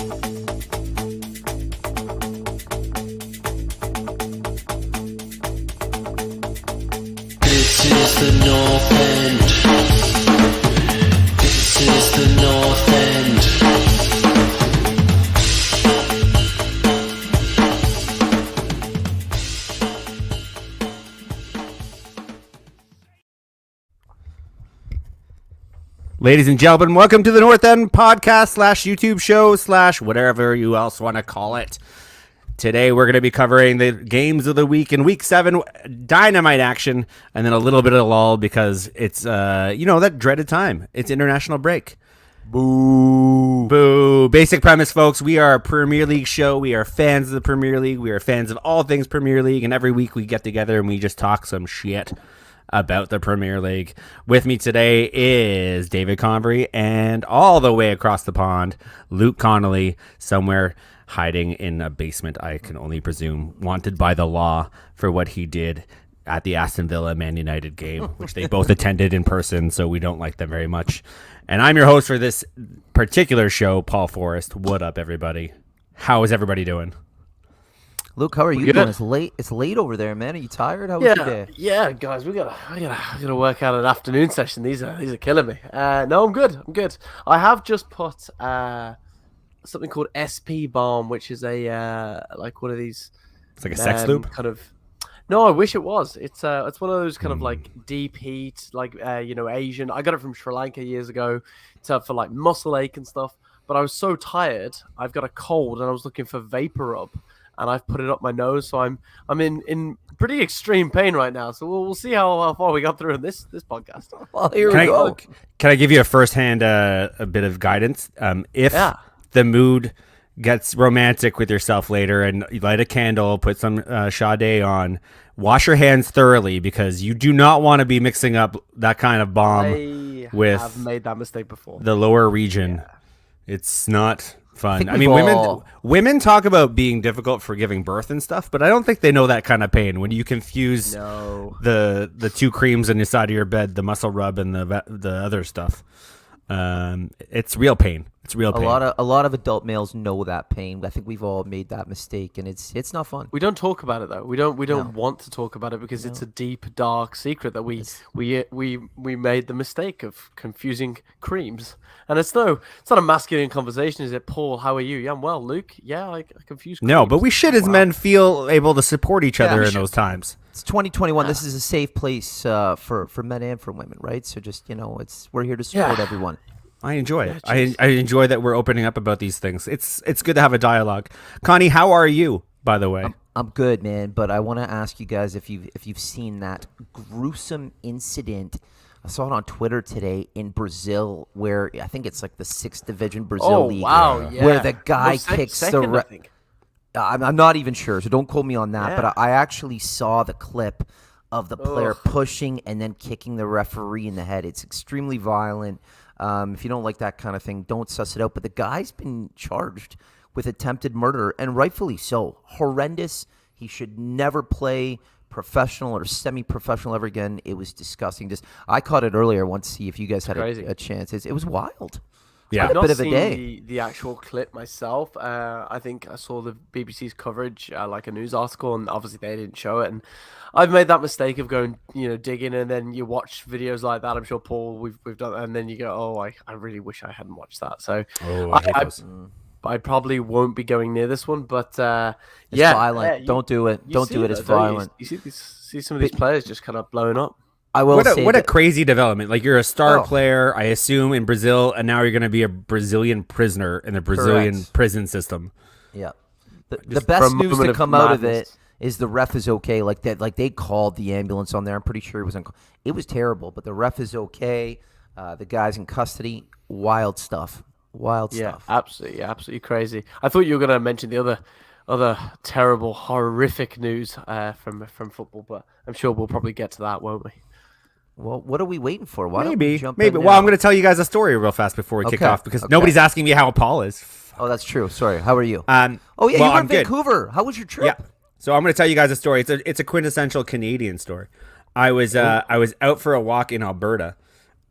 This is the North End. This is the North End. Ladies and gentlemen, welcome to the North End podcast slash YouTube show slash whatever you else want to call it. Today we're going to be covering the games of the week in Week 7, dynamite action, and then a little bit of lull because it's, that dreaded time. It's international break. Boo. Boo. Basic premise, folks. We are a Premier League show. We are fans of the Premier League. We are fans of all things Premier League, and every week we get together and we just talk some shit about the Premier League. With me today is David Convery, and all the way across the pond, Luke Connolly, somewhere hiding in a basement, I can only presume, wanted by the law for what he did at the Aston Villa Man United game, which they both attended in person, so we don't like them very much. And I'm your host for this particular show, Paul Forrest. What up, everybody? How is everybody doing? Luke, how are you doing? It's late. It's late over there, man. Are you tired? How was your day? Yeah, guys, we gotta work out an afternoon session. These are killing me. No, I'm good. I have just put something called SP Balm, which is a like one of these. It's like a sex loop, kind of. No, I wish it was. It's one of those kind of like deep heat, like Asian. I got it from Sri Lanka years ago, for like muscle ache and stuff. But I was so tired. I've got a cold, and I was looking for vapor rub. And I've put it up my nose, so I'm in pretty extreme pain right now. So we'll see how far we got through in this podcast. Well, here we go. Can I give you a firsthand a bit of guidance? If the mood gets romantic with yourself later, and you light a candle, put some Sade on, wash your hands thoroughly because you do not want to be mixing up that kind of balm with. I've made that mistake before. The lower region. Yeah. It's not fun. I mean, women talk about being difficult for giving birth and stuff, but I don't think they know that kind of pain when you confuse the two creams on the side of your bed, the muscle rub and the other stuff. It's real pain. It's real pain. A lot of adult males know that pain. I think we've all made that mistake, and it's not fun. We don't talk about it though. We don't want to talk about it because it's a deep, dark secret that we made the mistake of confusing creams. And it's not a masculine conversation, is it? Paul, how are you? Yeah, I'm well. Luke, yeah, I confuse creams. No, but we should as men feel able to support each other in those times. It's 2021. This is a safe place for men and for women, right? So just we're here to support everyone. I enjoy it. I enjoy that we're opening up about these things. It's good to have a dialogue. Connie, how are you, by the way? I'm good, man. But I want to ask you guys if you've seen that gruesome incident. I saw it on Twitter today in Brazil, where I think it's like the 6th Division Brazil League. Wow, yeah. Where the guy kicks the. I'm not even sure, so don't quote me on that. Yeah. But I actually saw the clip of the player pushing and then kicking the referee in the head. It's extremely violent. If you don't like that kind of thing, don't suss it out. But the guy's been charged with attempted murder, and rightfully so. Horrendous. He should never play professional or semi-professional ever again. It was disgusting. I caught it earlier. I want to see if you guys had a chance. It was wild. Yeah, I've not seen the actual clip myself. I think I saw the BBC's coverage, like a news article, and obviously they didn't show it. And I've made that mistake of going, digging, and then you watch videos like that. I'm sure, Paul, we've done, and then you go, I really wish I hadn't watched that. So I probably won't be going near this one, but it's violent. Don't do it. Don't do it. It's violent. You see some of these players just kind of blowing up. I will say what a crazy development. Like, you're a star player, I assume, in Brazil, and now you're going to be a Brazilian prisoner in the Brazilian prison system. Yeah. The best news to come out of it is the ref is okay. Like that, like they called the ambulance on there. I'm pretty sure it was terrible, but the ref is okay. The guy's in custody. Wild stuff. Stuff. Absolutely crazy. I thought you were going to mention the other terrible, horrific news from football, but I'm sure we'll probably get to that, won't we? Well, what are we waiting for? Why don't we we jump in now? Well, I'm going to tell you guys a story real fast before we kick off because nobody's asking me how Paul is. Oh, that's true. Sorry. How are you? You were in Vancouver. How was your trip? Yeah. So I'm going to tell you guys a story. It's a quintessential Canadian story. I was out for a walk in Alberta,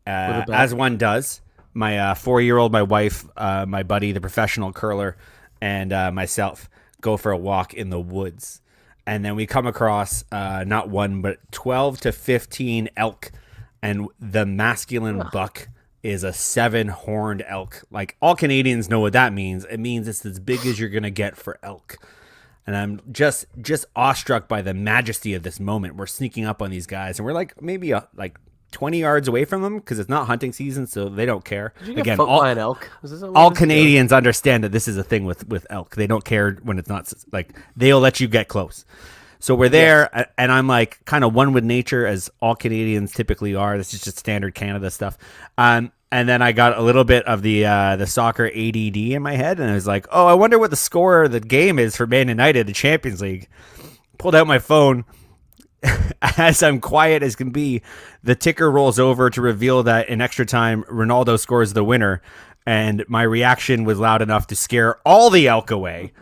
as one does. my 4-year-old, my wife, my buddy, the professional curler, and myself go for a walk in the woods. And then we come across not one, but 12 to 15 elk. And the masculine buck is a 7-horned elk. Like, all Canadians know what that means. It means it's as big as you're going to get for elk. And I'm just awestruck by the majesty of this moment. We're sneaking up on these guys, and we're like maybe 20 yards away from them because it's not hunting season, so they don't care. Did you get fucked by an elk? All Canadians understand that this is a thing with elk. They don't care when it's not, like, they'll let you get close. So we're there, and I'm like kind of one with nature, as all Canadians typically are. This is just standard Canada stuff. And then I got a little bit of the soccer ADD in my head, and I was like, oh, I wonder what the score of the game is for Man United, the Champions League. Pulled out my phone. As I'm quiet as can be, the ticker rolls over to reveal that in extra time, Ronaldo scores the winner, and my reaction was loud enough to scare all the elk away.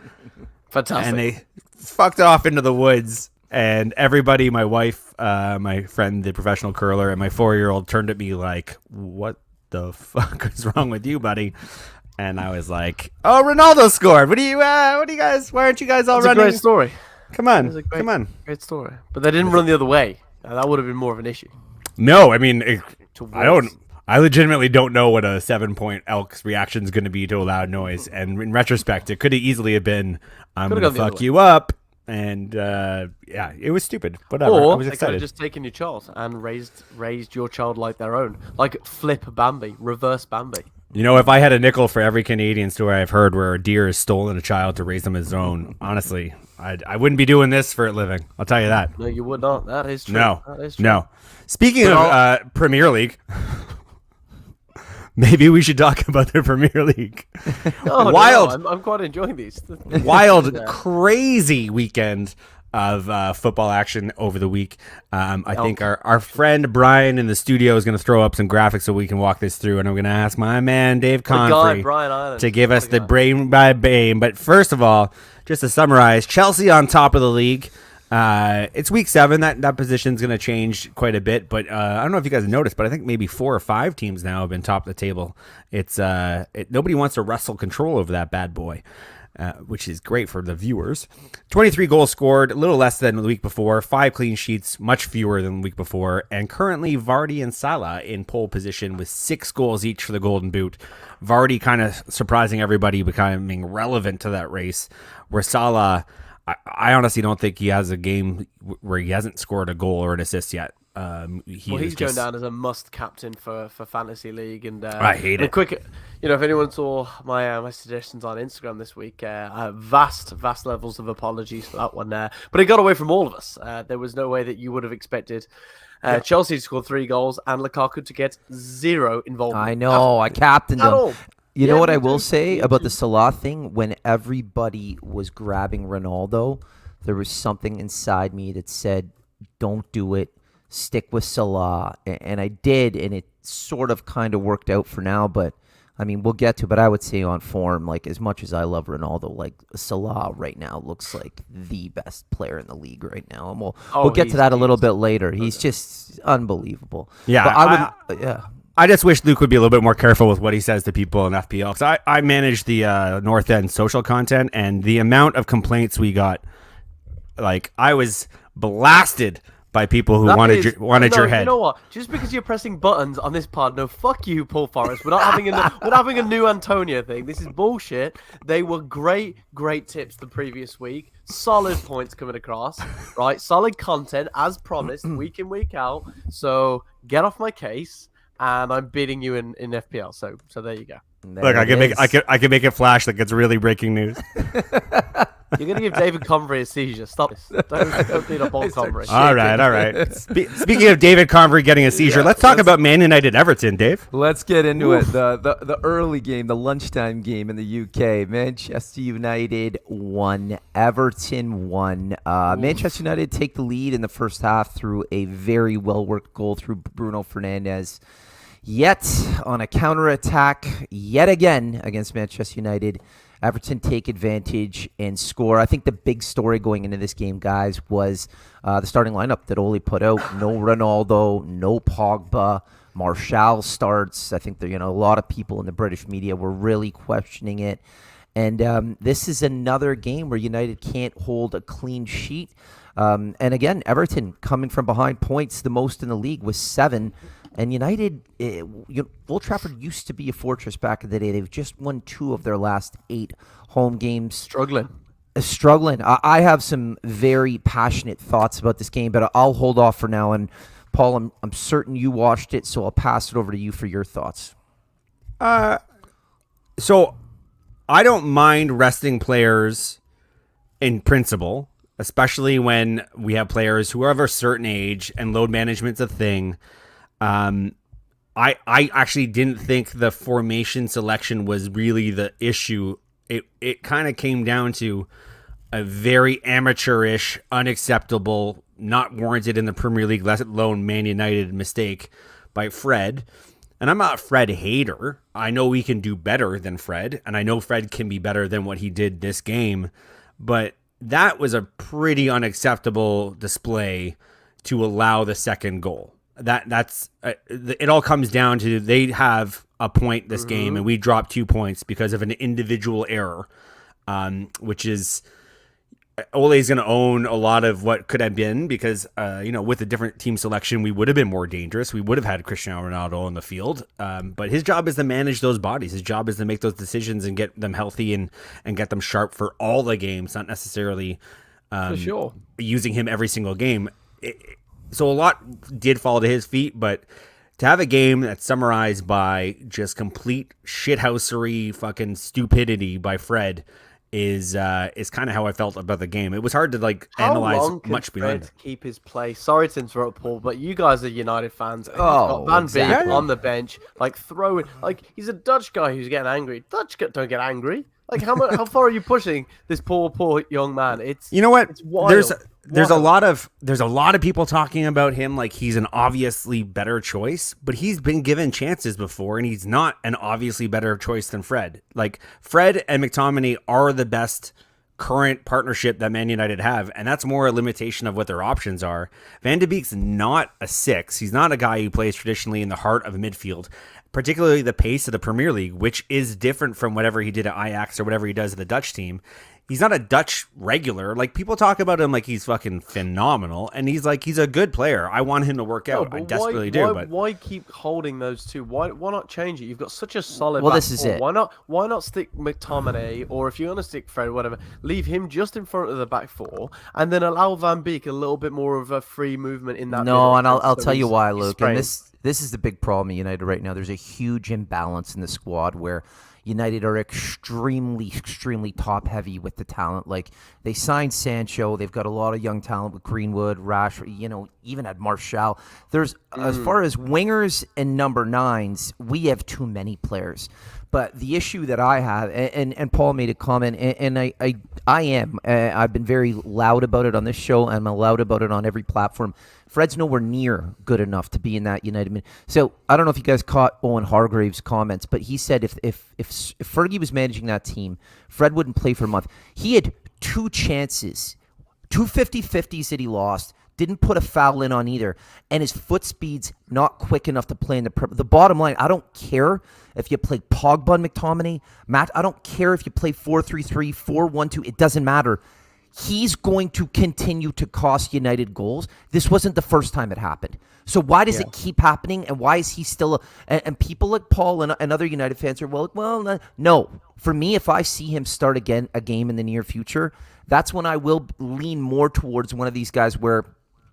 Fantastic. And they fucked off into the woods, and everybody, my wife, my friend, the professional curler, and my 4-year-old turned at me like, what the fuck is wrong with you, buddy? And I was like, oh, Ronaldo scored. What do you guys, why aren't you guys all It's running? a great story. Come on. Come on. Great story. But they didn't run the other way. That would have been more of an issue. No, I mean, I legitimately don't know what a 7-point elk's reaction is going to be to a loud noise. And in retrospect, it could have easily have been, I'm going to fuck you up. And yeah, it was stupid. Whatever. Or I was they could excited. have just taken your child and raised your child like their own. Like flip Bambi, reverse Bambi. You know, if I had a nickel for every Canadian story I've heard where a deer has stolen a child to raise them as his own, honestly, I wouldn't be doing this for a living. I'll tell you that. No, you would not. That is true. No. That is true. No. Speaking of Premier League, maybe we should talk about the Premier League. No, I'm quite enjoying these. Wild, crazy weekend of football action over the week. I think our friend Brian in the studio is going to throw up some graphics so we can walk this through, and I'm going to ask my man Dave Confrey to give us the brain by brain. But first of all, just to summarize, Chelsea on top of the league. It's week 7. That position's going to change quite a bit, but I don't know if you guys have noticed, but I think maybe 4 or 5 teams now have been top of the table. It's nobody wants to wrestle control over that bad boy. Which is great for the viewers. 23 goals scored, a little less than the week before. 5 clean sheets, much fewer than the week before. And currently, Vardy and Salah in pole position with 6 goals each for the Golden Boot. Vardy kind of surprising everybody, becoming relevant to that race. Where Salah, I honestly don't think he has a game where he hasn't scored a goal or an assist yet. He's going down as a must captain for Fantasy League, and I hate it. Quick, if anyone saw my suggestions on Instagram this week, vast levels of apologies for that one. But it got away from all of us. There was no way that you would have expected Chelsea to score 3 goals and Lukaku to get 0 involvement. I know. I captained him. You know what I will say me about too. the Salah thing? When everybody was grabbing Ronaldo, there was something inside me that said, don't do it. Stick with Salah. And I did, and it sort of kind of worked out for now. But, I mean, we'll get to it. But I would say on form, like, as much as I love Ronaldo, like, Salah right now looks like the best player in the league right now. And we'll get to that a little bit later. He's just unbelievable. Yeah, But I just wish Luke would be a little bit more careful with what he says to people in FPL. Because I manage the North End social content, and the amount of complaints we got, like, I was blasted by people who wanted your head. You know what? Just because you're pressing buttons on this pod, no, fuck you, Paul Forrest. We're not having a new Antonio thing. This is bullshit. They were great tips the previous week. Solid points coming across, right? Solid content as promised, week in, week out. So get off my case, and I'm beating you in FPL. So there you go. Look, I can make it flash like it's really breaking news. You're going to give David Convery a seizure. Stop this. Don't beat up old Convery. All right. Speaking of David Convery getting a seizure, let's talk about Man United Everton, Dave. let's get into it. The early game, the lunchtime game in the UK. Manchester United won. Everton won. Manchester United take the lead in the first half through a very well-worked goal through Bruno Fernandes. Yet, on a counterattack, yet again against Manchester United, Everton take advantage and score. I think the big story going into this game, guys, was the starting lineup that Ole put out. No Ronaldo, no Pogba. Martial starts. I think there, a lot of people in the British media were really questioning it. And this is another game where United can't hold a clean sheet. And again, Everton coming from behind points the most in the league with 7. And United, Old Trafford used to be a fortress back in the day. They've just won 2 of their last 8 home games. Struggling. I have some very passionate thoughts about this game, but I'll hold off for now. And Paul, I'm certain you watched it, so I'll pass it over to you for your thoughts. So I don't mind resting players in principle, especially when we have players who are of a certain age and load management's a thing. I actually didn't think the formation selection was really the issue. It kind of came down to a very amateurish, unacceptable, not warranted in the Premier League, let alone Man United mistake by Fred. And I'm not a Fred hater. I know we can do better than Fred, and I know Fred can be better than what he did this game. But that was a pretty unacceptable display to allow the second goal. That's it all comes down to they have a point this game, and we dropped 2 points because of an individual error, which is Ole's going to own a lot of what could have been because, with a different team selection, we would have been more dangerous. We would have had Cristiano Ronaldo on the field. But his job is to manage those bodies. His job is to make those decisions and get them healthy and get them sharp for all the games, not necessarily for sure using him every single game. So a lot did fall to his feet, but to have a game that's summarized by just complete shithousery fucking stupidity by Fred is kind of how I felt about the game. It was hard to analyze much beyond it. Keep his place. Sorry to interrupt, Paul, but you guys are United fans. And Oh, Van exactly. Beek on the bench, throwing he's a Dutch guy who's getting angry. Dutch don't get angry. How far are you pushing this poor young man? It's what? It's wild. There's a lot of people talking about him like he's an obviously better choice, but he's been given chances before, and he's not an obviously better choice than Fred. Like Fred and McTominay are the best current partnership that Man United have, and that's more a limitation of what their options are. Van de Beek's not a 6. He's not a guy who plays traditionally in the heart of a midfield, particularly the pace of the Premier League, which is different from whatever he did at Ajax or whatever he does at the Dutch team. He's not a Dutch regular. Like, people talk about him like he's fucking phenomenal, and he's a good player. I want him to work out. I desperately do. But why keep holding those two? Why not change it? You've got such a solid. Well, back this is four. it. Why not stick McTominay, or if you're gonna stick Fred, whatever, leave him just in front of the back 4, and then allow Van Beek a little bit more of a free movement in that. No, and I'll tell you why, Luke. And this is the big problem in United right now. There's a huge imbalance in the squad where United are extremely top-heavy with the talent. Like, they signed Sancho. They've got a lot of young talent with Greenwood, Rashford, even at Martial. There's, as far as wingers and number 9s, we have too many players. But the issue that I have, and Paul made a comment, and I've been very loud about it on this show, and I'm loud about it on every platform. Fred's nowhere near good enough to be in that United mid. So I don't know if you guys caught Owen Hargrave's comments, but he said if Fergie was managing that team, Fred wouldn't play for a month. He had 2 chances, 2 50-50s that he lost. Didn't put a foul in on either, and his foot speed's not quick enough to play in the bottom line. I don't care if you play Pogba and McTominay, Matt. I don't care if you play 4-3-3, 4-1-2. It doesn't matter. He's going to continue to cost United goals. This wasn't the first time it happened. So why does it keep happening, and why is he still and people like Paul and other United fans are, no. For me, if I see him start again a game in the near future, that's when I will lean more towards one of these guys where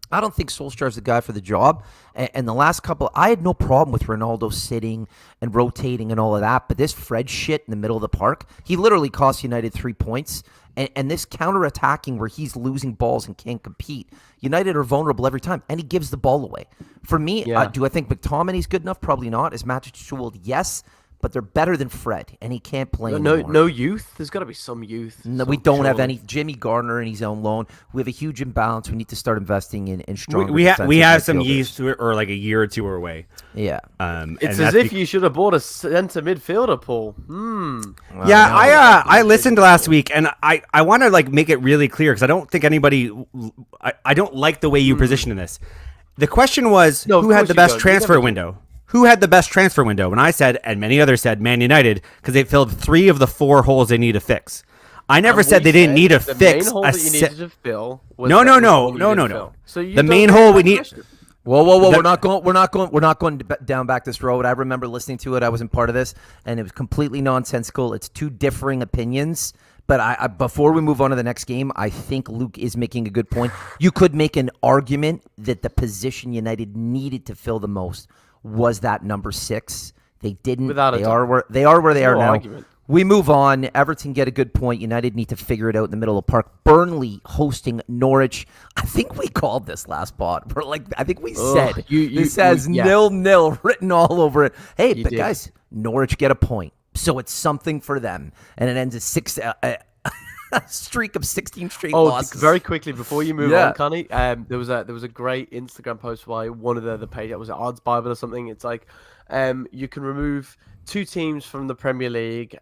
I don't think Solskjaer's the guy for the job. And the last couple, I had no problem with Ronaldo sitting and rotating and all of that. But this Fred shit in the middle of the park, he literally cost United 3 points. And this counter-attacking where he's losing balls and can't compete, United are vulnerable every time, and he gives the ball away. For me, do I think McTominay's good enough? Probably not. Is Matic Schultz? Yes. But they're better than Fred, and he can't play anymore. No youth? There's got to be some youth. No, we don't have any. Jimmy Gardner in his own loan. We have a huge imbalance. We need to start investing in stronger we have some midfielders. youth, or like a year or two away. Yeah. It's as if you should have bought a centre midfielder, Paul. I listened last week, and I want to make it really clear because I don't think anybody. I don't like the way you position this. The question was who had the best transfer window. Who had the best transfer window? And I said, and many others said, Man United, because they filled 3 of the 4 holes they need to fix. I never said they didn't need to the fix main hole that you needed to fill was No. So The main hole we need. Whoa! We're not going down back this road. I remember listening to it. I wasn't part of this, and it was completely nonsensical. It's 2 differing opinions. But I before we move on to the next game, I think Luke is making a good point. You could make an argument that the position United needed to fill the most was that number 6. They didn't. Without a they doubt. are where they are now. Argument. We move on. Everton get a good point. United need to figure it out in the middle of the park. Burnley hosting Norwich. I think we called this last pod. I think we said this has 0-0 written all over it. Hey, but guys, Norwich get a point, so it's something for them, and it ends a streak of 16 straight losses. Very quickly before you move on, Connie, there was a great Instagram post by one of the page. That was it Odds Bible or something. It's like, you can remove 2 teams from the Premier League.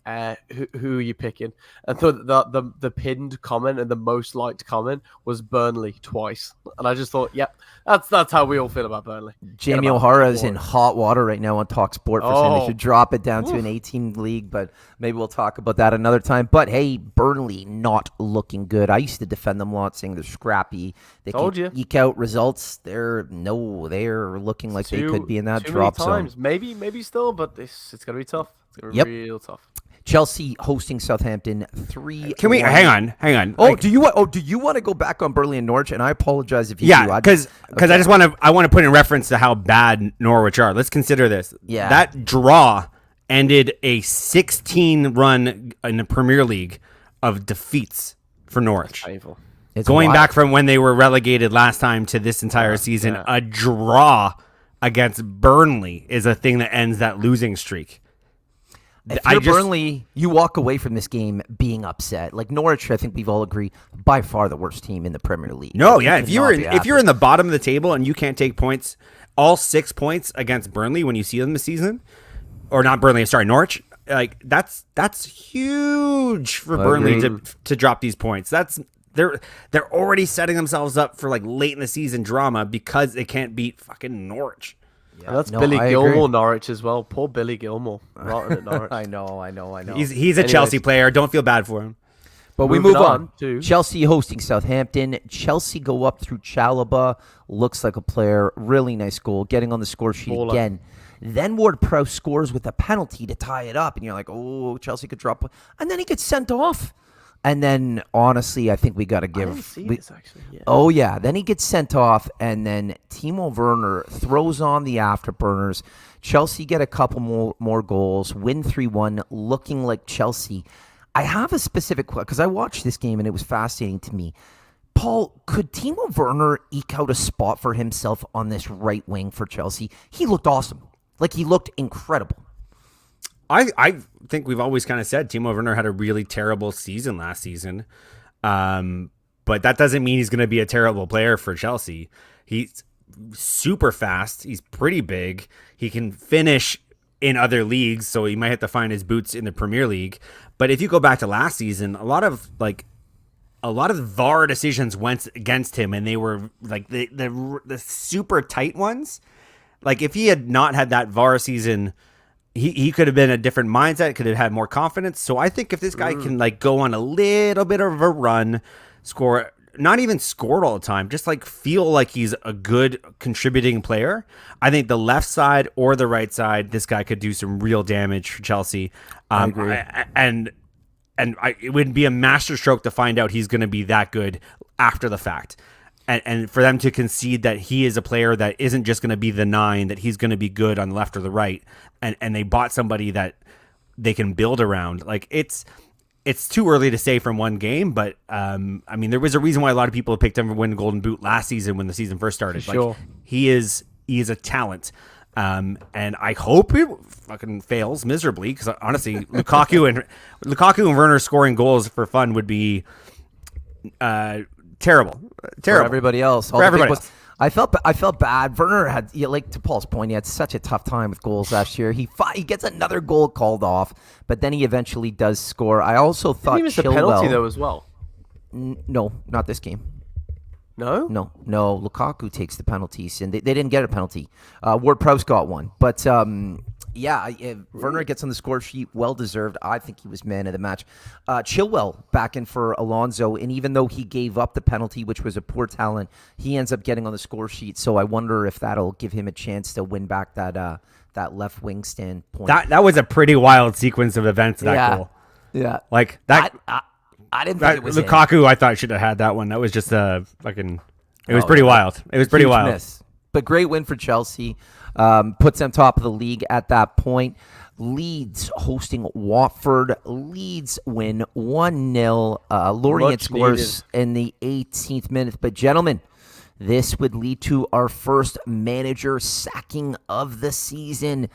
Who are you picking? And the pinned comment and the most liked comment was Burnley twice. And I just thought, that's how we all feel about Burnley. Jamie O'Hara is in hot water right now on Talk Sport for saying they should drop it down to an 18 league, but maybe we'll talk about that another time. But hey, Burnley not looking good. I used to defend them a lot, saying they're scrappy. They can eke out results. They're looking like they could be in that drop zone. Maybe still, but it's gonna be tough. It's gonna be real tough. Chelsea hosting Southampton 3. Can we hang on? Do you want to go back on Burnley and Norwich? And I apologize if you do. Yeah, because I just want to put in reference to how bad Norwich are. Let's consider this. Yeah, that draw ended a 16 run in the Premier League of defeats for Norwich. That's painful. It's going wild. back from when they were relegated last time to this entire season. A draw against Burnley is a thing that ends that losing streak. If you're Burnley, you walk away from this game being upset. Like Norwich, I think we've all agreed, by far the worst team in the Premier League. No, yeah. If you're in the bottom of the table and you can't take points, all 6 points against Burnley when you see them this season, or not Burnley, sorry, Norwich, like that's huge for Burnley to drop these points. They're already setting themselves up for like late in the season drama because they can't beat fucking Norwich. Yeah, that's Billy Gilmore, Norwich as well. Poor Billy Gilmore, rotten at Norwich. I know. He's a Chelsea player. Don't feel bad for him. But we move on to Chelsea hosting Southampton. Chelsea go up through Chalobah. Looks like a player. Really nice goal. Getting on the score sheet again. Then Ward-Prowse scores with a penalty to tie it up. And you're like, oh, Chelsea could drop. And then he gets sent off. And then, honestly, I think we got to give. I didn't see this, actually. Yeah. Oh, yeah. Then he gets sent off, and then Timo Werner throws on the afterburners. Chelsea get a couple more goals, win 3-1, looking like Chelsea. I have a specific question, because I watched this game, and it was fascinating to me. Paul, could Timo Werner eke out a spot for himself on this right wing for Chelsea? He looked awesome. Like, he looked incredible. I think we've always kind of said Timo Werner had a really terrible season last season. But that doesn't mean he's going to be a terrible player for Chelsea. He's super fast. He's pretty big. He can finish in other leagues, so he might have to find his boots in the Premier League. But if you go back to last season, a lot of VAR decisions went against him, and they were like the super tight ones. Like if he had not had that VAR season, he could have been a different mindset, could have had more confidence. So I think if this guy can like go on a little bit of a run, score, not even scored all the time, just like feel like he's a good contributing player, I think the left side or the right side, this guy could do some real damage for Chelsea. I agree. It would be a masterstroke to find out he's going to be that good after the fact. And for them to concede that he is a player that isn't just going to be the 9, that he's going to be good on the left or the right, and they bought somebody that they can build around. Like it's too early to say from one game, but I mean there was a reason why a lot of people picked him to win the Golden Boot last season when the season first started. Sure. Like he is a talent. And I hope it fucking fails miserably, because honestly, Lukaku and Werner scoring goals for fun would be terrible for everybody else. For everybody else. I felt bad. Werner had, like to Paul's point, he had such a tough time with goals last year. He gets another goal called off, but then he eventually does score. I also thought he was the penalty though as well. No, not this game. No? No. Lukaku takes the penalties, and they didn't get a penalty. Ward-Prowse got one. But, Werner gets on the score sheet. Well-deserved. I think he was man of the match. Chilwell back in for Alonso, and even though he gave up the penalty, which was a poor talent, he ends up getting on the score sheet. So I wonder if that'll give him a chance to win back that left wing stand point. That was a pretty wild sequence of events, that goal. Yeah. Like, that... I didn't think it was Lukaku, I thought should have had that one. That was just a fucking... It was pretty wild. It was pretty wild. Miss. But great win for Chelsea. Puts them top of the league at that point. Leeds hosting Watford. Leeds win 1-0. Lorient scores in the 18th minute. But gentlemen, this would lead to our first manager sacking of the season.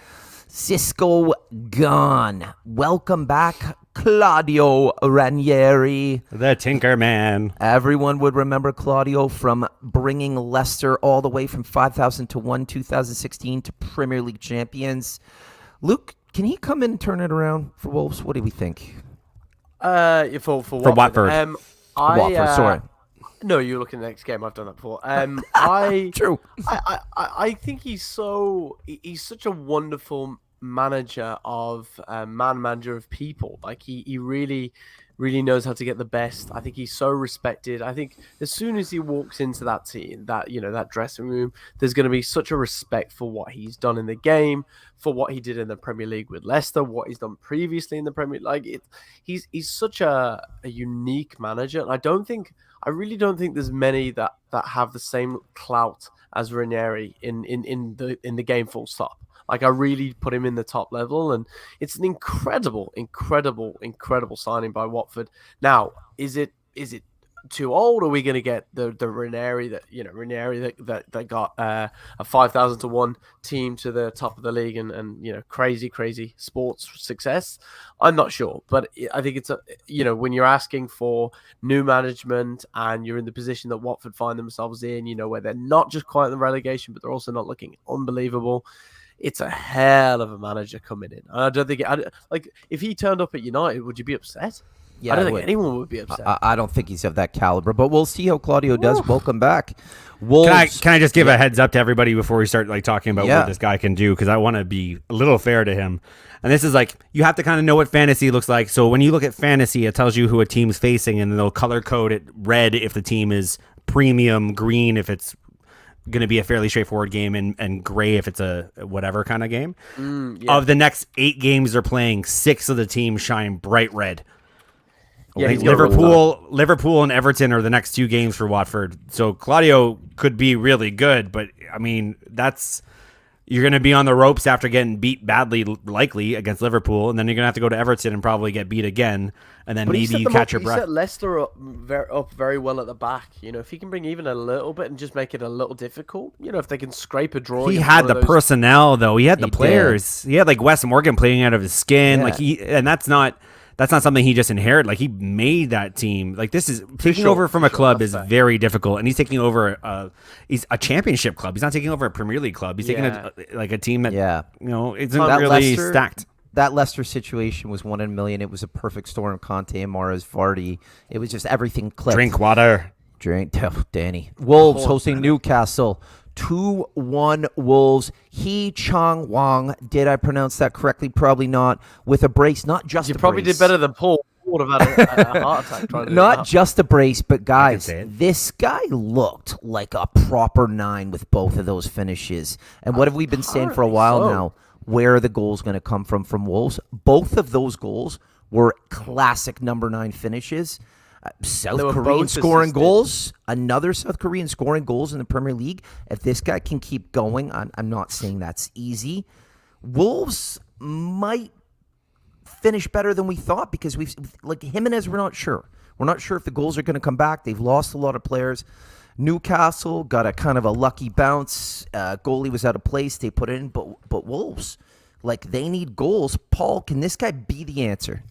Cisco gone. Welcome back, Claudio Ranieri. The Tinker Man. Everyone would remember Claudio from bringing Leicester all the way from 5,000 to 2016 to Premier League champions. Luke, can he come in and turn it around for Wolves? What do we think? For Watford. Watford, sorry. No, you're looking at the next game. I've done that before. True. I think he's such a wonderful manager of manager of people. Like he really knows how to get the best. I think he's so respected. I think as soon as he walks into that team, that dressing room, there's going to be such a respect for what he's done in the game, for what he did in the Premier League with Leicester, what he's done previously in the Premier League. Like he's such a unique manager, and I really don't think there's many that have the same clout as Ranieri in the game. Full stop. Like I really put him in the top level, and it's an incredible signing by Watford. Now, is it too old? Are we going to get the Ranieri that got a 5,000 to 1 team to the top of the league and crazy sports success? I'm not sure, but I think it's when you're asking for new management and you're in the position that Watford find themselves in, where they're not just quite in the relegation, but they're also not looking unbelievable. It's a hell of a manager coming in. I don't think if he turned up at United, would you be upset? Yeah, I don't think anyone would be upset. I don't think he's of that caliber, but we'll see how Claudio does. Welcome back. Wolves, can I just give a heads up to everybody before we start talking about what this guy can do, because I want to be a little fair to him. And this is you have to kind of know what fantasy looks like. So when you look at fantasy, it tells you who a team's facing, and they'll color code it red if the team is premium, green if it's going to be a fairly straightforward game, and gray if it's a whatever kind of game. Of the next 8 games they're playing, 6 of the teams shine bright red. Yeah, Liverpool and Everton are the next 2 games for Watford. So Claudio could be really good, but I mean, you're going to be on the ropes after getting beat badly, likely against Liverpool, and then you're going to have to go to Everton and probably get beat again, and then maybe you catch your breath. He set Leicester up very well at the back. If he can bring even a little bit and just make it a little difficult, if they can scrape a draw. He had the personnel, though. He had the players. He had Wes Morgan playing out of his skin. Yeah. And that's not something he just inherited. He made that team. This is taking over from a club is very difficult, and he's taking over he's a championship club. He's not taking over a Premier League club. He's taking a team that isn't really stacked. That Leicester situation was 1 in a million. It was a perfect storm. Conte, Mahrez, Vardy. It was just everything clicked. Drink water. Danny. Wolves hosting Newcastle. 2-1 Wolves. He Chong Wong. Did I pronounce that correctly? Probably not. With a brace, not just you a probably brace. did better than Paul. Would have had a heart attack trying to Not just a brace, but guys, this guy looked like a proper 9 with both of those finishes. And what have we been saying for a while now? Where are the goals going to come from Wolves? Both of those goals were classic number 9 finishes. South Korean scoring goals. Another South Korean scoring goals in the Premier League. If this guy can keep going, I'm not saying that's easy. Wolves might finish better than we thought, because we've Jimenez, we're not sure. We're not sure if the goals are going to come back. They've lost a lot of players. Newcastle got a kind of a lucky bounce. Goalie was out of place. They put it in, but Wolves, they need goals. Paul, can this guy be the answer?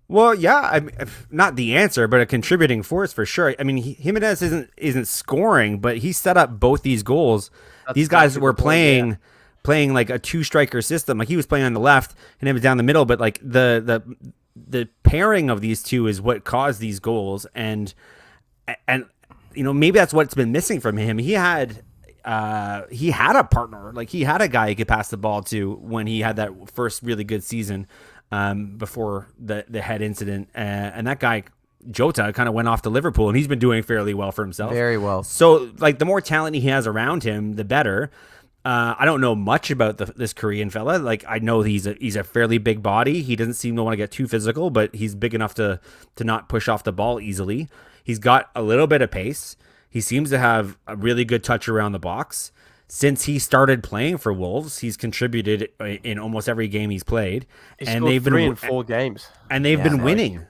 Well, yeah, not the answer, but a contributing force for sure. I mean, Jimenez isn't scoring, but he set up both these goals. These guys were playing like a 2-striker system. He was playing on the left and it was down the middle, but the pairing of these two is what caused these goals. And maybe that's what's been missing from him. He had a partner, like he had a guy he could pass the ball to when he had that first really good season before the head incident, and that guy Jota kind of went off to Liverpool, and he's been doing fairly well for himself. Very well. So like the more talent he has around him, the better. I don't know much about this Korean fella. Like I know he's a fairly big body. He doesn't seem to want to get too physical, but he's big enough to not push off the ball easily. He's got a little bit of pace. He seems to have a really good touch around the box. Since he started playing for Wolves, he's contributed in almost every game he's played. And they've been 3 in 4 games. And they've been winning.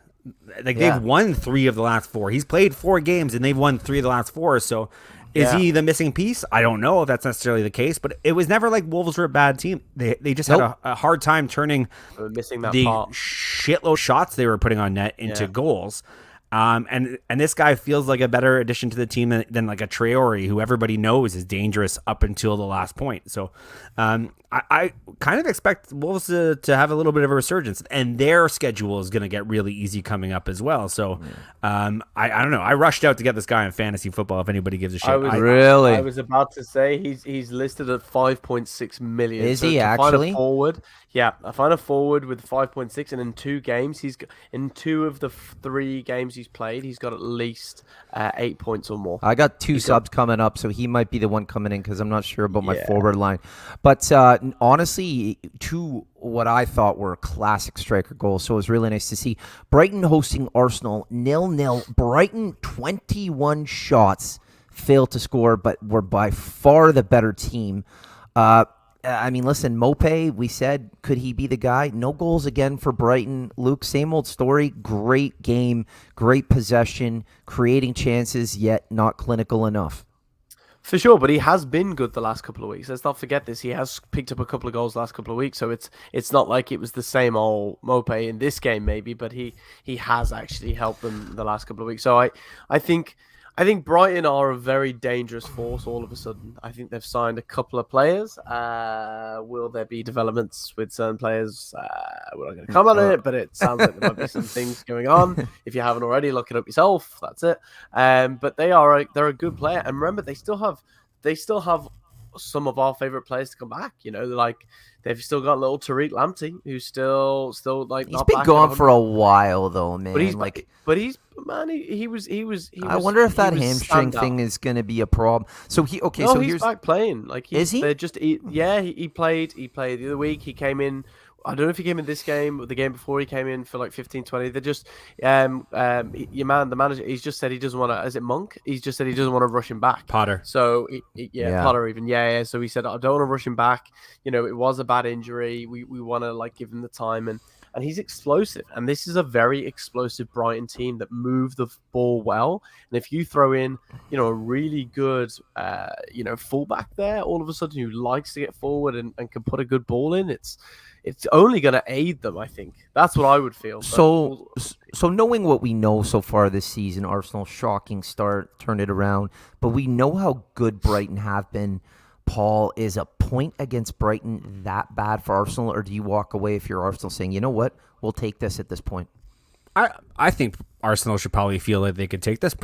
Like they've won 3 of the last 4. He's played 4 games and they've won 3 of the last 4. So is he the missing piece? I don't know if that's necessarily the case, but it was never like Wolves were a bad team. They just had a hard time turning missing that the part. shitload of shots they were putting on net into goals. And this guy feels like a better addition to the team than like a Traore, who everybody knows is dangerous up until the last point. So I kind of expect Wolves to have a little bit of a resurgence, and their schedule is going to get really easy coming up as well. So I don't know. I rushed out to get this guy in fantasy football if anybody gives a shit. I was about to say he's listed at 5.6 million. Is he actually? Find a forward. Yeah, I find a forward with 5.6, and in 2 games, in 2 of the 3 games he's played, he's got at least 8 points or more. I got 2 subs coming up, so he might be the one coming in because I'm not sure about my forward line. But honestly, 2 what I thought were classic striker goals, so it was really nice to see. Brighton hosting Arsenal 0-0. Brighton 21 shots, failed to score, but were by far the better team. I mean, listen, Mope, we said, could he be the guy? No goals again for Brighton. Luke, same old story. Great game, great possession, creating chances, yet not clinical enough. For sure, but he has been good the last couple of weeks. Let's not forget this. He has picked up a couple of goals the last couple of weeks, so it's not like it was the same old Mope in this game maybe, but he has actually helped them the last couple of weeks. So I think Brighton are a very dangerous force all of a sudden. I think they've signed a couple of players. Will there be developments with certain players? We're not going to comment on it, but it sounds like there might be some things going on. If you haven't already, look it up yourself. That's it. But they're a good player. And remember, they still have some of our favorite players to come back. Like they've still got little Tariq Lamptey, who's still like he's been gone for a while though, man. He was. I wonder if that hamstring thing is going to be a problem. So he's back playing. Like is he? He played the other week. He came in. I don't know if he came in this game or the game before. He came in for like 15, 20. They're just the manager. He's just said he doesn't want to. Is it Monk? He's just said he doesn't want to rush him back. Potter. So Potter even. Yeah. So he said I don't want to rush him back. It was a bad injury. We want to like give him the time and he's explosive. And this is a very explosive Brighton team that move the ball well. And if you throw in a really good fullback there, all of a sudden who likes to get forward and can put a good ball in, it's only going to aid them, I think. That's what I would feel. So knowing what we know so far this season, Arsenal, shocking start, turned it around. But we know how good Brighton have been. Paul, is a point against Brighton that bad for Arsenal? Or do you walk away if you're Arsenal saying, you know what, we'll take this at this point? I think Arsenal should probably feel like they could take this.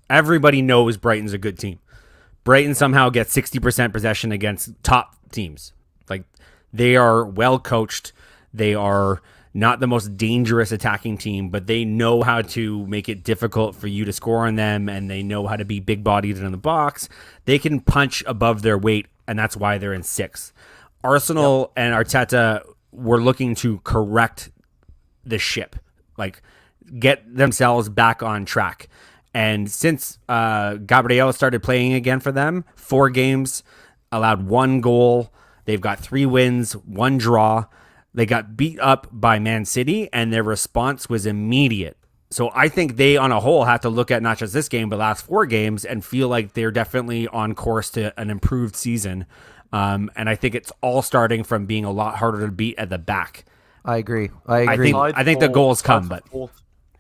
Everybody knows Brighton's a good team. Brighton somehow gets 60% possession against top teams. Like, they are well coached. They are not the most dangerous attacking team, but they know how to make it difficult for you to score on them, and they know how to be big-bodied in the box. They can punch above their weight, and that's why they're in 6th. Arsenal and Arteta were looking to correct the ship, like get themselves back on track. And since Gabriel started playing again for them, 4 games, allowed 1 goal. They've got 3 wins, 1 draw. They got beat up by Man City, and their response was immediate. So I think they, on a whole, have to look at not just this game, but last 4 games and feel like they're definitely on course to an improved season. And I think it's all starting from being a lot harder to beat at the back. I agree. I think the goals come, but...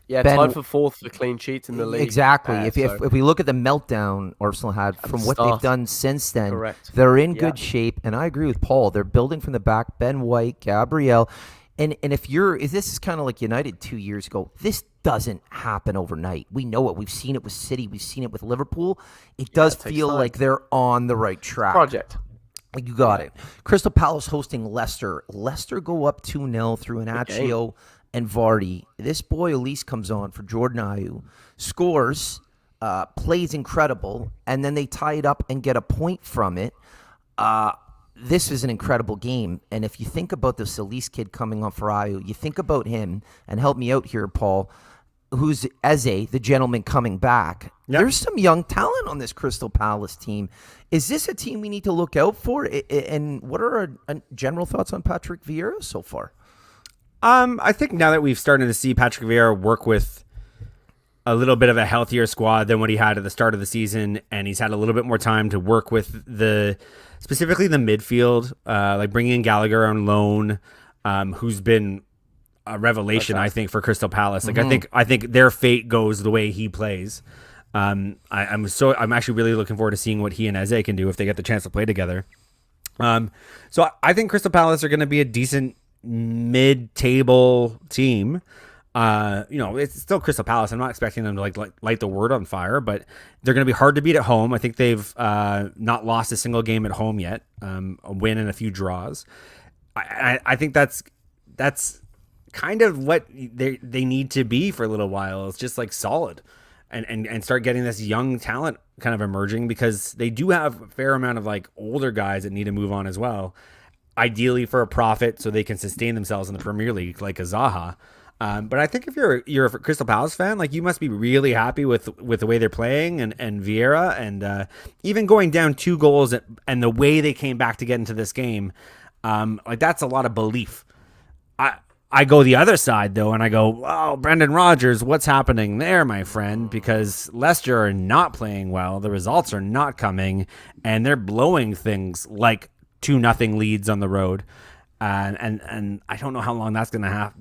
Yeah, tied for 4th for clean sheets in the league. Exactly. If we look at the meltdown Arsenal had from what they've done since then, correct. They're in good shape. And I agree with Paul. They're building from the back. Ben White, Gabriel. And if this is kind of like United 2 years ago, this doesn't happen overnight. We know it. We've seen it with City. We've seen it with Liverpool. It does feel like they're on the right track. Project. You got it. Crystal Palace hosting Leicester. Leicester go up 2-0 through Iheanacho and Vardy. This boy Elise comes on for Jordan Ayew, scores, plays incredible, and then they tie it up and get a point from it. This is an incredible game. And if you think about this Elise kid coming on for Ayew, you think about him, and help me out here, Paul, who's Eze, the gentleman coming back. Yep. There's some young talent on this Crystal Palace team. Is this a team we need to look out for? And what are our general thoughts on Patrick Vieira so far? I think now that we've started to see Patrick Vieira work with a little bit of a healthier squad than what he had at the start of the season, and he's had a little bit more time to work with specifically the midfield, like bringing in Gallagher on loan, who's been a revelation, I think, for Crystal Palace. Like I think their fate goes the way he plays. I'm actually really looking forward to seeing what he and Eze can do if they get the chance to play together. So I think Crystal Palace are going to be a decent mid-table team. It's still Crystal Palace. I'm not expecting them to light the world on fire, but they're going to be hard to beat at home. I think they've not lost a single game at home yet. A win and a few draws. I think that's kind of what they need to be for a little while. It's just like solid and start getting this young talent kind of emerging, because they do have a fair amount of like older guys that need to move on as well, ideally for a profit so they can sustain themselves in the Premier League like a Zaha. But I think if you're a Crystal Palace fan, like, you must be really happy with the way they're playing and Vieira, and even going down 2 goals and the way they came back to get into this game. Like, that's a lot of belief. I go the other side, though, and I go, wow, Brendan Rodgers, what's happening there, my friend? Because Leicester are not playing well. The results are not coming, and they're blowing things like 2-0 leads on the road. And I don't know how long that's going to have.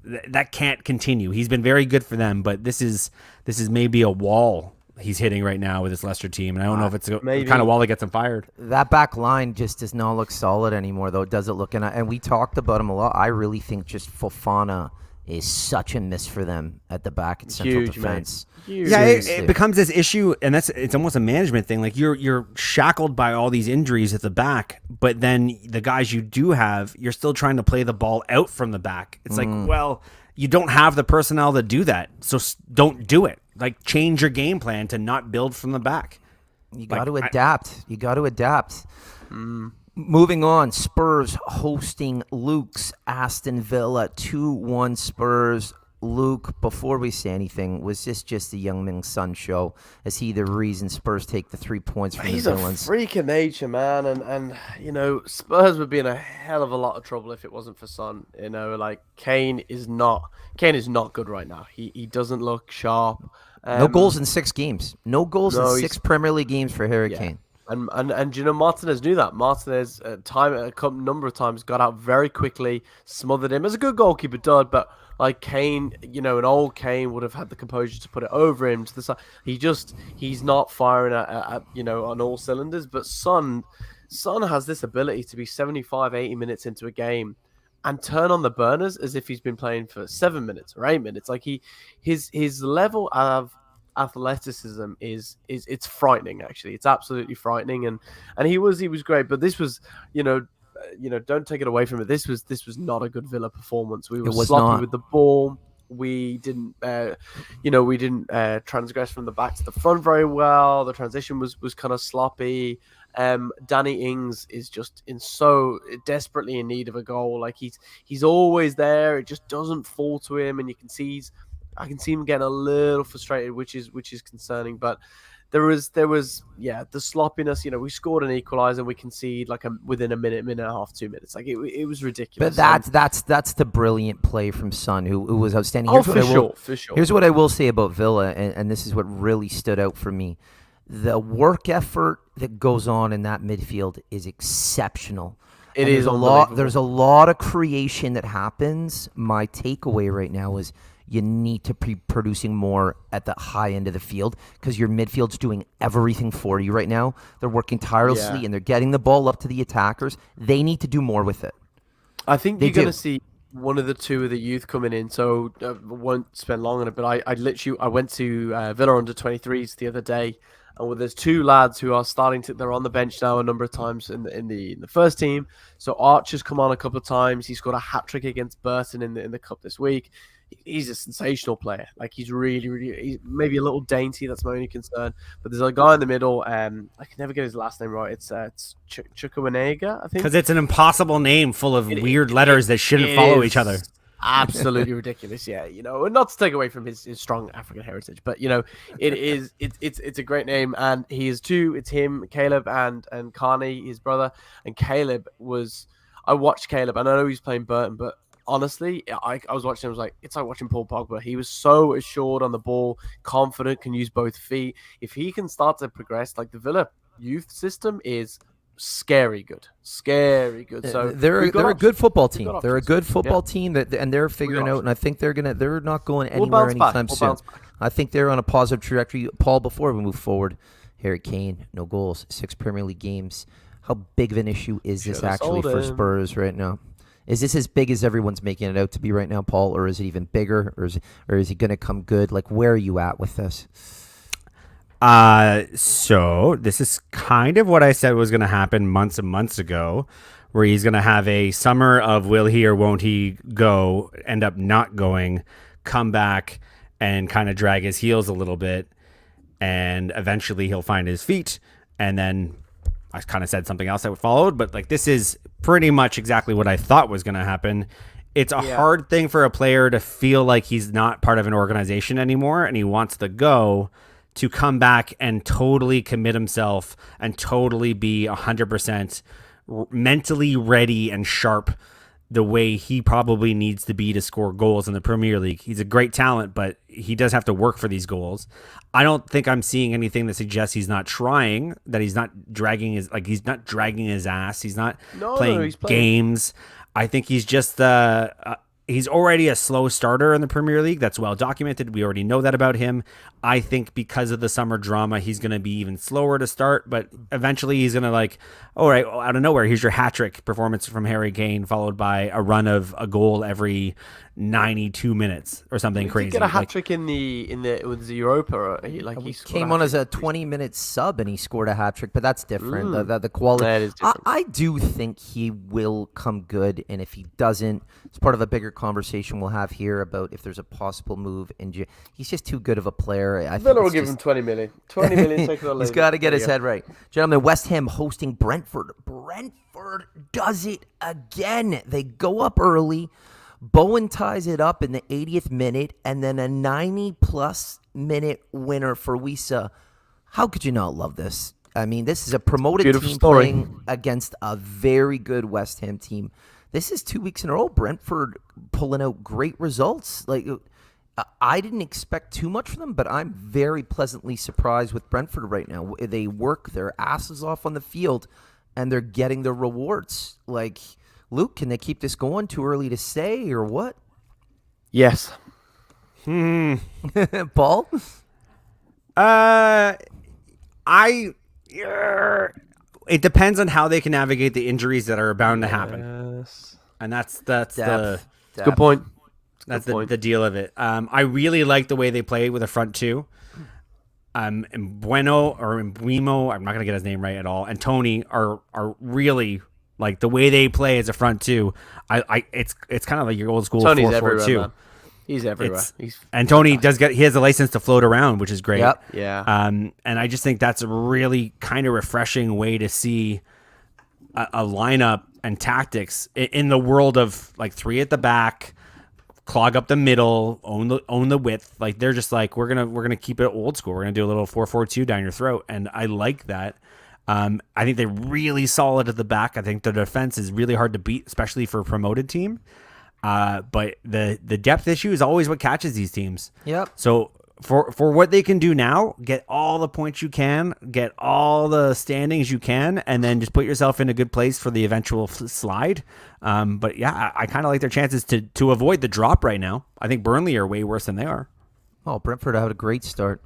That can't continue. He's been very good for them, but this is maybe a wall he's hitting right now with this Leicester team, and I don't know if it's the kind of wall that gets him fired. That back line just does not look solid anymore, though. Does it look? And we talked about him a lot. I really think just Fofana is such a miss for them at the back at central defense. Yeah, it becomes this issue, and it's almost a management thing. Like, you're shackled by all these injuries at the back, but then the guys you do have, you're still trying to play the ball out from the back. It's like, well, you don't have the personnel to do that, so don't do it. Like, change your game plan to not build from the back. You got to adapt. You got to adapt. Moving on, Spurs hosting Luke's Aston Villa, 2-1 Spurs. Luke, before we say anything, was this just a Young Min Son show? Is he the reason Spurs take the 3 points from the Villains? He's a freak of nature, man, and Spurs would be in a hell of a lot of trouble if it wasn't for Son. Kane is not good right now. He doesn't look sharp. No goals in 6 games. No goals in 6 Premier League games for Harry Kane. And Martinez knew that. Martinez a number of times got out very quickly, smothered him as a good goalkeeper does, but like Kane, an old Kane would have had the composure to put it over him to the side. He's not firing at on all cylinders. But Son has this ability to be 75, 80 minutes into a game and turn on the burners as if he's been playing for 7 minutes or 8 minutes. Like his level of athleticism is it's frightening. Actually, it's absolutely frightening. And he was great. But this was don't take it away from it. This was not a good Villa performance. We were sloppy with the ball. We didn't transgress from the back to the front very well. The transition was kind of sloppy. Danny Ings is just so desperately in need of a goal. Like he's always there. It just doesn't fall to him, and I can see him getting a little frustrated, which is concerning. But there was the sloppiness. We scored an equaliser and we concede within a minute and a half, 2 minutes. Like it was ridiculous. But that's the brilliant play from Son, who was outstanding. For sure. Here's what I will say about Villa, and this is what really stood out for me. The work effort that goes on in that midfield is exceptional. There's a lot of creation that happens. My takeaway right now is you need to be producing more at the high end of the field, because your midfield's doing everything for you right now. They're working tirelessly and they're getting the ball up to the attackers. They need to do more with it. I think you're going to see one of the two of the youth coming in, so I won't spend long on it. But I went to Villa under 23s the other day, and there's two lads who are they're on the bench now a number of times in the first team. So Archer's come on a couple of times. He scored a hat trick against Burton in the cup this week. He's a sensational player. Like he's he's maybe a little dainty. That's my only concern. But there's a guy in the middle. I can never get his last name right. It's Chukwuemeka, I think. Because it's an impossible name full of weird letters that shouldn't follow each other. Absolutely ridiculous. Yeah, and not to take away from his strong African heritage, but it's a great name, and he is two. It's him, Caleb, and Carney, his brother. And I watched Caleb, and I know he's playing Burton, but honestly, I was watching him. I was like, it's like watching Paul Pogba. He was so assured on the ball, confident, can use both feet. If he can start to progress, like the Villa youth system is scary good. So they're a good football team. They're a good football team and they're figuring out. And I think they're not going anywhere anytime soon. I think they're on a positive trajectory. Paul, before we move forward, Harry Kane, no goals, 6 Premier League games. How big of an issue is this actually for Spurs right now? Is this as big as everyone's making it out to be right now, Paul, or is it even bigger, or is he going to come good? Like, where are you at with this? So this is kind of what I said was going to happen months and months ago, where he's going to have a summer of will he or won't he go, end up not going, come back and kind of drag his heels a little bit, and eventually he'll find his feet, and then I kind of said something else that followed, but like this is pretty much exactly what I thought was going to happen. It's a hard thing for a player to feel like he's not part of an organization anymore and he wants to go, to come back and totally commit himself and totally be 100% mentally ready and sharp the way he probably needs to be to score goals in the Premier League. He's a great talent, but he does have to work for these goals. I don't think I'm seeing anything that suggests he's not trying, that he's not dragging his ass. He's not playing games. I think he's just he's already a slow starter in the Premier League. That's well documented. We already know that about him. I think because of the summer drama, he's going to be even slower to start, but eventually he's going to all right, out of nowhere, here's your hat trick performance from Harry Kane, followed by a run of a goal every 92 minutes or something crazy. He get a hat trick in the Europa. He came on as a 20-minute sub and he scored a hat trick, but that's different. The quality. That is different. I do think he will come good, and if he doesn't, it's part of a bigger conversation we'll have here about if there's a possible move. He's just too good of a player. I think Villa will give him 20 million. 20 million. Take it or leave He's got to get his head right. Gentlemen, West Ham hosting Brentford. Brentford does it again. They go up early. Bowen ties it up in the 80th minute, and then a 90-plus minute winner for Wisa. How could you not love this? I mean, this is a promoted team playing against a very good West Ham team. This is 2 weeks in a row. Brentford pulling out great results. I didn't expect too much from them, but I'm very pleasantly surprised with Brentford right now. They work their asses off on the field, and they're getting the rewards. Luke, can they keep this going? Too early to say, or what? Yes. Paul? It depends on how they can navigate the injuries that are bound to happen. Yes. And that's Depth. Good point. That's the deal of it. I really like the way they play with a front two. Bueno or Mbuimo, I'm not gonna get his name right at all, and Tony are really the way they play as a front two. It's kind of like your old school 4-4-2. He's everywhere. And Tony he has a license to float around, which is great. Yep. Yeah. And I just think that's a really kind of refreshing way to see a lineup and tactics in the world of 3 at the back, clog up the middle, own the width. They're just we're gonna keep it old school. We're gonna do a little 4-4-2 down your throat, and I like that. I think they're really solid at the back. I think the defense is really hard to beat, especially for a promoted team. But the depth issue is always what catches these teams. Yep. So for what they can do now, get all the points you can, get all the standings you can, and then just put yourself in a good place for the eventual slide. But yeah, I kind of like their chances to avoid the drop right now. I think Burnley are way worse than they are. Oh, Brentford had a great start.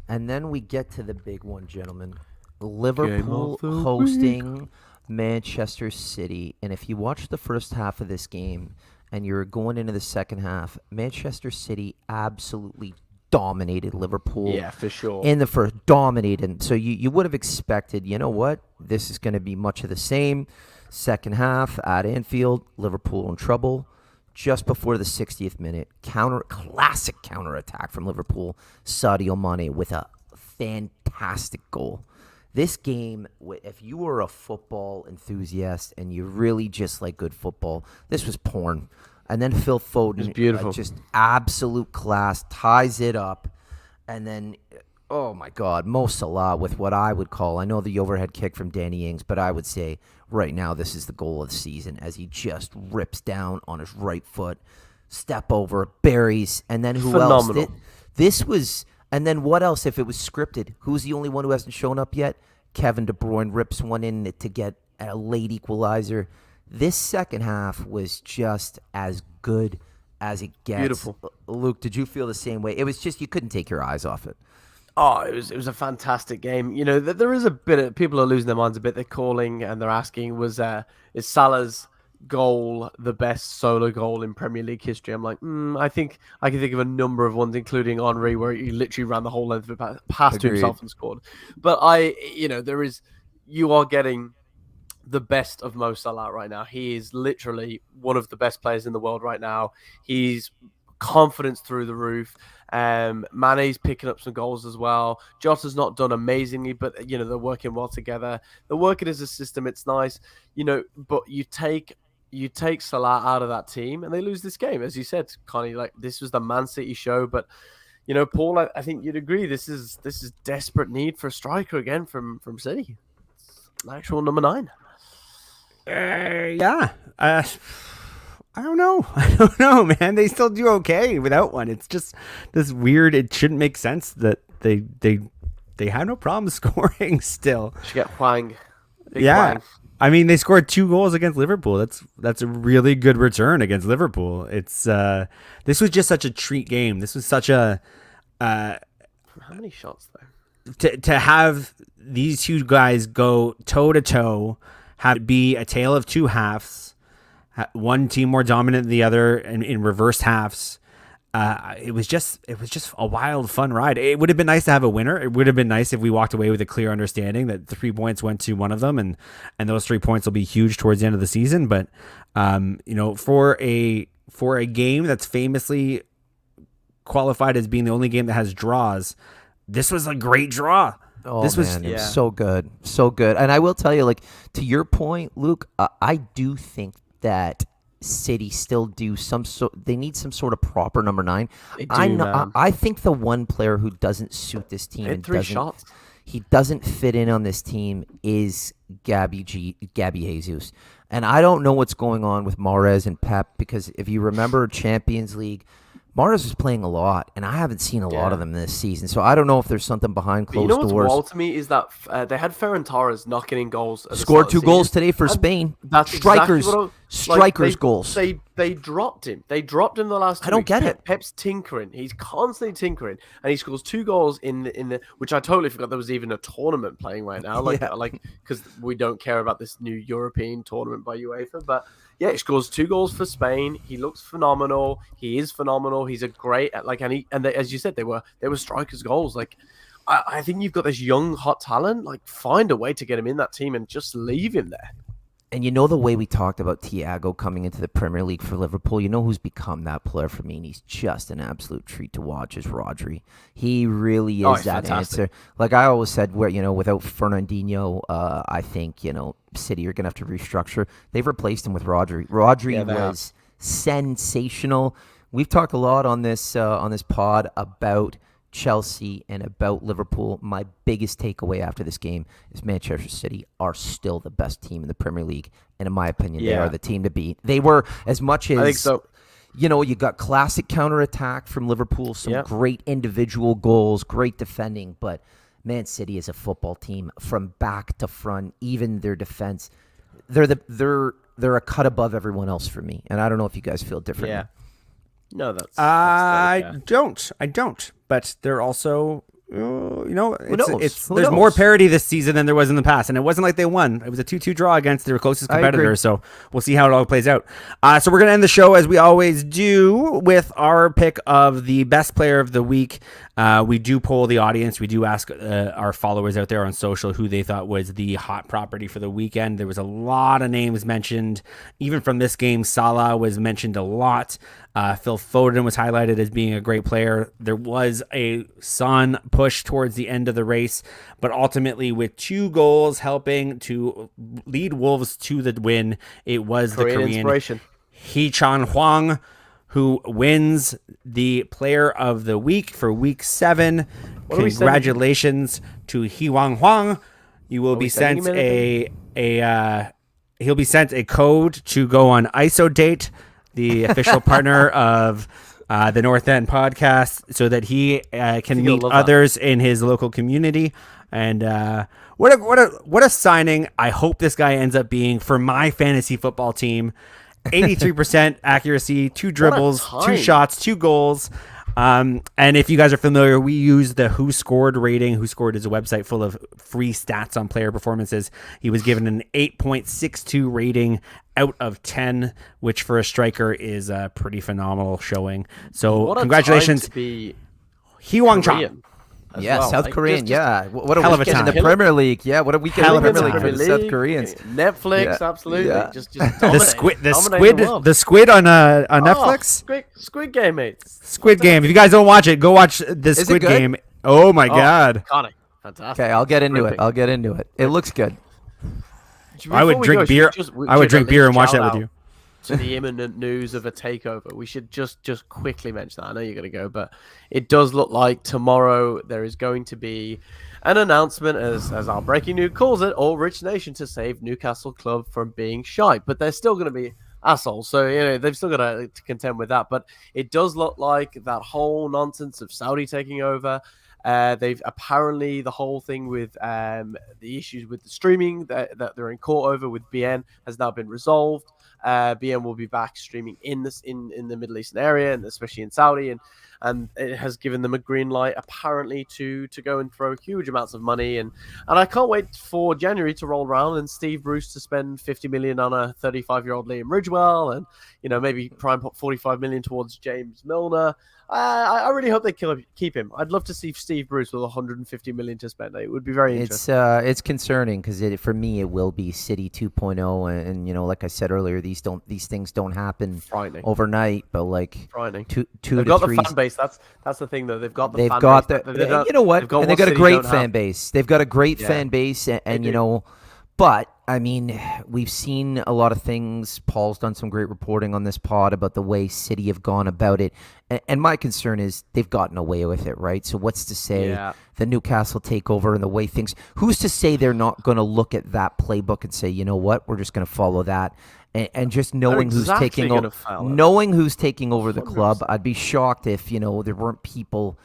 And then we get to the big one, gentlemen. Liverpool hosting Manchester City. And if you watch the first half of this game, and you're going into the second half, Manchester City absolutely dominated Liverpool. Yeah, for sure. In the first, dominated. So you would have expected, you know what, this is going to be much of the same. Second half at Anfield, Liverpool in trouble. Just before the 60th minute, classic counterattack from Liverpool, Sadio Mane with a fantastic goal. This game, if you were a football enthusiast and you really just like good football, this was porn. And then Phil Foden, beautiful. Just absolute class, ties it up. And then, oh my God, Mo Salah with what I would call, I know the overhead kick from Danny Ings, but I would say right now this is the goal of the season as he just rips down on his right foot, step over, buries, and then who Phenomenal. else? This was, and then what else if it was scripted? Who's the only one who hasn't shown up yet? Kevin De Bruyne rips one in to get a late equalizer. This second half was just as good as it gets. Beautiful. Luke, did you feel the same way? It was just, you couldn't take your eyes off it. Oh, it was a fantastic game. You know, there is a bit of people are losing their minds a bit. They're calling and they're asking, is Salah's goal the best solo goal in Premier League history? I'm like, I think I can think of a number of ones, including Henry, where he literally ran the whole length of it past to himself and scored. But you are getting the best of Mo Salah right now. He is literally one of the best players in the world right now. He's confidence through the roof. Mane's picking up some goals as well. Jota's not done amazingly, but they're working well together. They're working as a system. It's nice, but you take Salah out of that team and they lose this game. As you said, Connie, like this was the Man City show, but Paul, I think you'd agree this is desperate need for a striker again from City. It's an actual number 9. Yeah. I don't know, man. They still do okay without one. It's just this weird. It shouldn't make sense that they have no problem scoring still. Should get Hwang. Hwang. I mean, they scored 2 goals against Liverpool. That's a really good return against Liverpool. It's this was just such a treat game. This was such a how many shots though? To have these two guys go toe to toe, have it be a tale of two halves. One team more dominant than the other in reverse halves. It was just a wild, fun ride. It would have been nice to have a winner. It would have been nice if we walked away with a clear understanding that the 3 points went to one of them, and those 3 points will be huge towards the end of the season. But for a game that's famously qualified as being the only game that has draws, this was a great draw. Oh, it was so good, so good. And I will tell you, like to your point, Luke, I do think that City still do they need some sort of proper number 9. I think the one player who doesn't suit this team and he doesn't fit in on this team is Gabby Jesus. And I don't know what's going on with Mahrez and Pep, because if you remember Champions League, Mahrez was playing a lot, and I haven't seen a lot of them this season. So I don't know if there's something behind closed doors. What's wild to me is that they had Ferran Torres knocking in goals. Scored 2 goals today for Spain. That's strikers exactly goals. They dropped him. They dropped him the last 2 weeks. I don't get it. Pep's tinkering. He's constantly tinkering, and he scores 2 goals in the which I totally forgot there was even a tournament playing right now. Because we don't care about this new European tournament by UEFA, but. Yeah, he scores 2 goals for Spain. He looks phenomenal. He is phenomenal. He's a great as you said, they were strikers' goals. Like, I think you've got this young hot talent. Like, find a way to get him in that team and just leave him there. And the way we talked about Thiago coming into the Premier League for Liverpool, who's become that player for me, and he's just an absolute treat to watch, is Rodri. He really is that answer. Like I always said, without Fernandinho, I think, City are going to have to restructure. They've replaced him with Rodri. Rodri was sensational. We've talked a lot on this pod about Chelsea and about Liverpool. My biggest takeaway after this game is Manchester City are still the best team in the Premier League, and in my opinion, they are the team to beat. They were, as much as I think so. You got classic counterattack from Liverpool, some great individual goals, great defending, but Man City is a football team from back to front. Even their defense, they're a cut above everyone else for me, and I don't know if you guys feel differently. Yeah. No, that's I don't. But they're also So, you know, Who knows? there's more parity this season than there was in the past. And it wasn't like they won. It was a 2-2 draw against their closest competitor. So we'll see how it all plays out. So we're going to end the show as we always do with our pick of the best player of the week. We do poll the audience. We do ask our followers out there on social who they thought was the hot property for the weekend. There was a lot of names mentioned. Even from this game, Salah was mentioned a lot. Phil Foden was highlighted as being a great player. There was a Son push towards the end of the race, but ultimately with 2 goals helping to lead Wolves to the win, it was the Korean inspiration. Hee-chan Hwang who wins the player of the week for week 7. Congratulations to Hee-Wang Hwang. You will be sent he'll be sent a code to go on ISODate, the official partner of the North End podcast, so that he can meet others in his local community. And what a signing! I hope this guy ends up being for my fantasy football team. 83% accuracy, 2 dribbles, 2 shots, 2 goals. And if you guys are familiar, we use the Who Scored rating. Who Scored is a website full of free stats on player performances. He was given an 8.62 rating out of 10, which for a striker is a pretty phenomenal showing. So congratulations, Hee-Wang Chan. Yeah, South Korean. What a hell of a weekend time in the Premier League. Yeah, what a weekend in the Premier League for the South Koreans. Netflix, absolutely. Yeah. Just the squid on Netflix. Squid Game, mate. Squid Game. If you guys don't watch it, go watch the Squid Game. Oh my god. Iconic. Fantastic. Okay, I'll get into it. It looks good. I would drink beer. I would drink beer and watch that with you. To the imminent news of a takeover, we should just quickly mention that. I know you're going to go, but it does look like tomorrow there is going to be an announcement, as our breaking news calls it, all rich nation to save Newcastle club from being shy. But they're still going to be assholes, so they've still got to contend with that. But it does look like that whole nonsense of Saudi taking over. They've apparently the whole thing with the issues with the streaming that they're in court over with BN has now been resolved. BN will be back streaming in the Middle Eastern area, and especially in Saudi, and it has given them a green light apparently to go and throw huge amounts of money, and I can't wait for January to roll around and Steve Bruce to spend 50 million on a 35-year-old Liam Ridgewell, and maybe try and put 45 million towards James Milner. I really hope they keep him. I'd love to see Steve Bruce with 150 million to spend. It would be very interesting. It's concerning because for me it will be City 2.0, and like I said earlier, these things don't happen overnight. But like two they've to got three. The fan base. That's the thing though. They've got the fan base. You know what? And they've got a great fan base. They've got a great fan base, and But, I mean, we've seen a lot of things. Paul's done some great reporting on this pod about the way City have gone about it. And my concern is they've gotten away with it, right? So what's to say the Newcastle takeover and the way things... Who's to say they're not going to look at that playbook and say, you know what, we're just going to follow that. And just knowing who's taking over the club, I'd be shocked if, there weren't people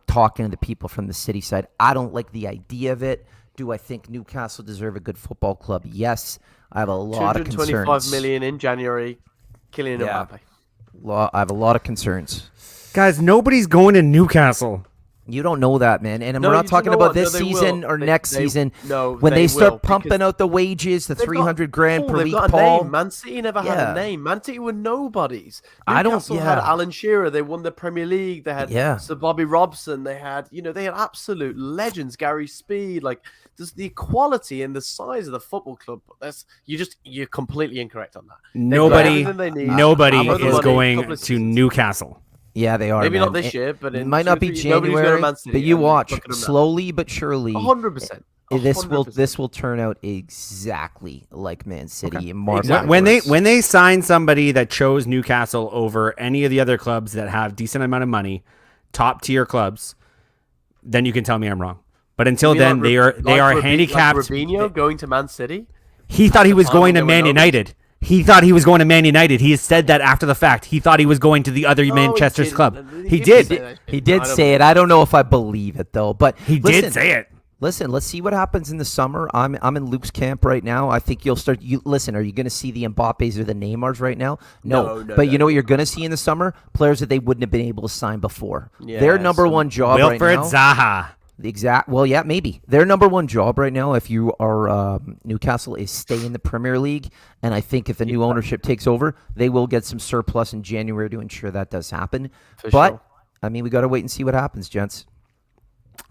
talking to the people from the City side. I don't like the idea of it. Do I think Newcastle deserve a good football club? Yes. I have a lot of concerns. 225 million in January. Kylian Mbappe. I have a lot of concerns. Guys, nobody's going to Newcastle. You don't know that, man. And we're not talking about this season or next season. When they start pumping out the wages, the 300 grand per week, Paul. Man City never had a name. Man City were nobodies. Newcastle had Alan Shearer. They won the Premier League. They had Sir Bobby Robson. They had, they had absolute legends. Gary Speed. Like, just the equality and the size of the football club. You're completely incorrect on that. Nobody is going to Newcastle. Yeah, they are. Maybe not this year, but it might not be January. But you watch slowly but surely. 100%. This will turn out exactly like Man City. When they sign somebody that chose Newcastle over any of the other clubs that have decent amount of money, top tier clubs, then you can tell me I'm wrong. But until then, they are handicapped. Like Robinho going to Man City. He thought he was going to Man United. He thought he was going to Man United. He has said that after the fact. He thought he was going to the other Manchester's club. He did. He did say it. I don't know if I believe it, though. But he did say it. Listen, let's see what happens in the summer. I'm in Luke's camp right now. I think you'll start. Listen, are you going to see the Mbappes or the Neymars right now? No. But you know what you're going to see in the summer? Players that they wouldn't have been able to sign before. Yeah, their number one job right now. Wilfred Zaha. Well, yeah, maybe. Their number one job right now, if you are Newcastle, is stay in the Premier League. And I think if the new ownership takes over, they will get some surplus in January to ensure that does happen. But, I mean, we got to wait and see what happens, gents.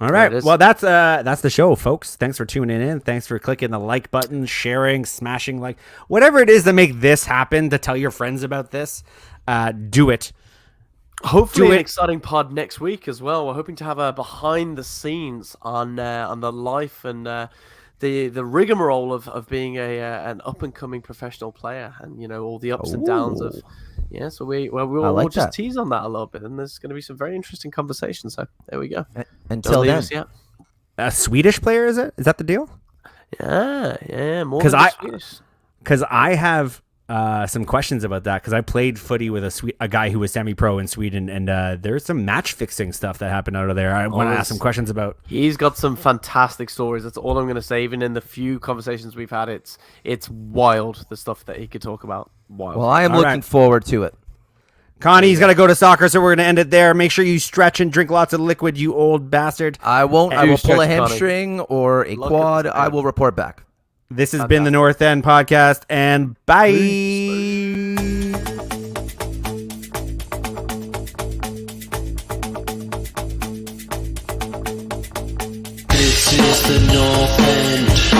All right. Well, that's the show, folks. Thanks for tuning in. Thanks for clicking the like button, sharing, smashing like. Whatever it is to make this happen, to tell your friends about this, do it. Hopefully an exciting pod next week as well. We're hoping to have a behind the scenes on the life and the rigmarole of being an up and coming professional player, and all the ups and downs of So we'll just tease on that a little bit, and there's going to be some very interesting conversations. So there we go. Until then, a Swedish player, is it? Is that the deal? Yeah, more than Swedish. Because I have some questions about that, because I played footy with a guy who was semi-pro in Sweden, and there's some match fixing stuff that happened out of there. I want to ask some questions about. He's got some fantastic stories. That's all I'm going to say. Even in the few conversations we've had, it's wild, the stuff that he could talk about. Wild. Well, I am looking forward to it. Connie's got to go to soccer, so we're going to end it there. Make sure you stretch and drink lots of liquid, you old bastard. I won't. I will pull a hamstring or a quad. I will report back. This has been the North End Podcast, and bye. This is the North End.